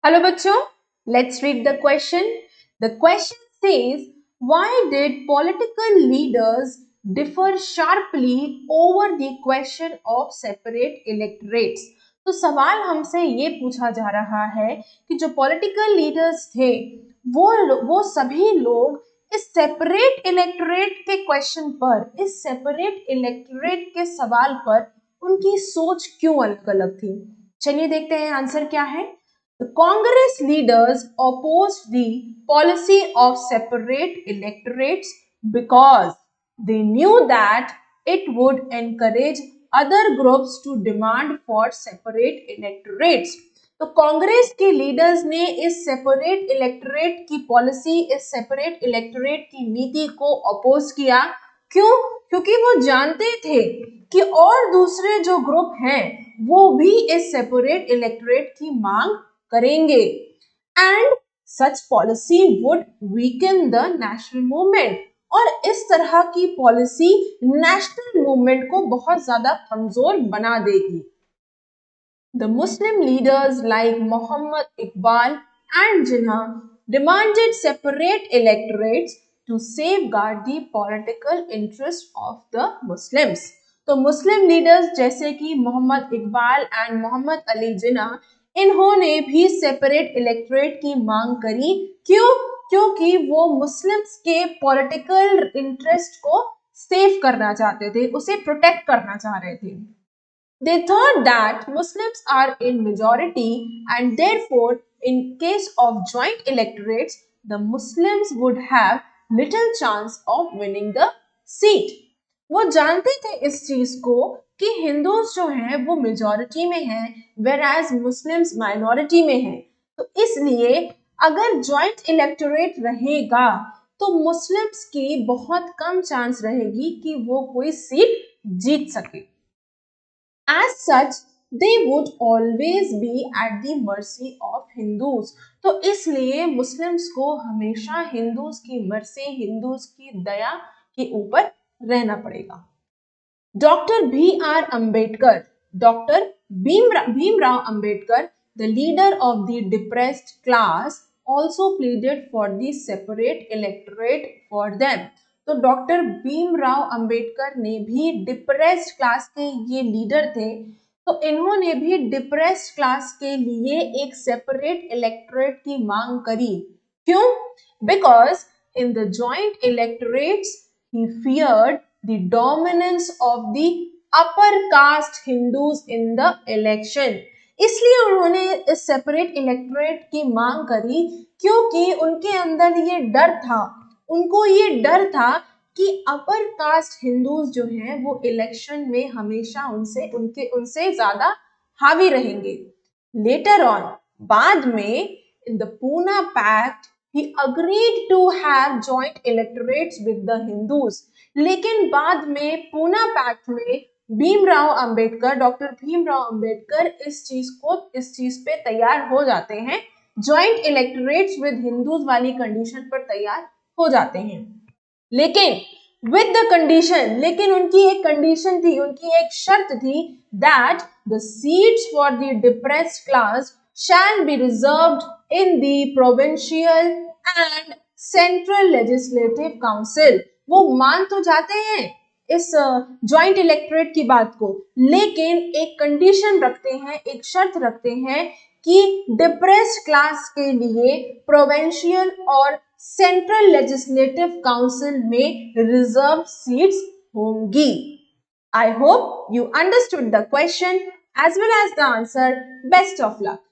Hello बच्चों, let's read the question. The question says, why did political leaders differ sharply over the question of separate electorates? तो सवाल हमसे ये पूछा जा रहा है कि जो पॉलिटिकल लीडर्स थे वो सभी लोग इस सेपरेट इलेक्टोरेट के क्वेश्चन पर, इस सेपरेट इलेक्टोरेट के सवाल पर उनकी सोच क्यों अलग अलग थी। चलिए देखते हैं आंसर क्या है। The Congress leaders opposed the policy of separate electorates because they knew that it would encourage other groups to demand for separate electorates. तो कांग्रेस के लीडर्स ने इस सेपरेट इलेक्टोरेट की पॉलिसी, इस सेपरेट इलेक्टोरेट की नीति को अपोज किया। क्यों? क्योंकि वो जानते थे कि और दूसरे जो ग्रुप हैं वो भी इस सेपरेट इलेक्टोरेट की मांग करेंगे and such policy would weaken the national movement, और इस तरह की पॉलिसी नेशनल मूवमेंट को बहुत ज्यादा कमजोर बना देगी। The Muslim leaders like Muhammad Iqbal and Jinnah demanded separate electorates to safeguard the political interest of the Muslims. तो मुस्लिम लीडर्स जैसे कि मोहम्मद इकबाल एंड मोहम्मद अली जिन्ना, इन्होंने भी सेपरेट इलेक्टोरेट की मांग करी। क्यों? क्योंकि वो मुस्लिम्स के पॉलिटिकल इंटरेस्ट को सेव करना चाहते थे, उसे प्रोटेक्ट करना चाह रहे थे। They thought that Muslims are in majority and therefore in case of joint electorates, the Muslims would have little chance of winning the seat. वो जानते थे इस चीज को कि हिंदूज जो हैं वो मेजॉरिटी में हैं, whereas मुस्लिम्स माइनॉरिटी में हैं। तो इसलिए अगर जॉइंट इलेक्टोरेट रहेगा तो मुस्लिम्स की बहुत कम चांस रहेगी कि वो कोई सीट जीत सके। As such, they would always be at the mercy of Hindus. तो इसलिए मुस्लिम्स को हमेशा हिंदूज की मर्जी, हिंदूज की दया के ऊपर रहना पड़ेगा। Doctor Bhimrao Ambedkar, the leader of the depressed class, also pleaded for the separate electorate for them. तो डॉक्टर भीमराव अंबेडकर ने भी डिप्रेस्ड क्लास के ये लीडर थे, तो इन्होंने भी डिप्रेस्ड क्लास के लिए एक सेपरेट इलेक्टोरेट की मांग करी। क्यों? Because in the joint electorates he feared the dominance of the upper caste Hindus in the election. इसलिए उन्होंने इस सेपरेट इलेक्टोरेट की मांग करी क्योंकि उनके अंदर ये डर था, उनको ये डर था कि अपर कास्ट हिंदूज जो हैं वो इलेक्शन में हमेशा उनसे ज्यादा हावी रहेंगे। लेटर ऑन, बाद में, in the Poona pact he agreed to have joint electorates with the Hindus. लेकिन बाद में पूना पैक्ट में डॉक्टर भीमराव अंबेडकर इस चीज पे तैयार हो जाते हैं, जॉइंट इलेक्टोरेट्स विद हिंदूज वाली कंडीशन पर तैयार हो जाते हैं। लेकिन विद द कंडीशन, लेकिन उनकी एक कंडीशन थी, उनकी एक शर्त थी, that the seats for the depressed class shall be reserved in the provincial and central legislative council. वो मान तो जाते हैं इस ज्वाइंट इलेक्टोरेट की बात को, लेकिन एक कंडीशन रखते हैं, एक शर्त रखते हैं कि डिप्रेस्ड क्लास के लिए प्रोविंशियल और सेंट्रल लेजिस्लेटिव काउंसिल में रिजर्व सीट्स होंगी। I hope you understood the question as well as the answer. Best of luck.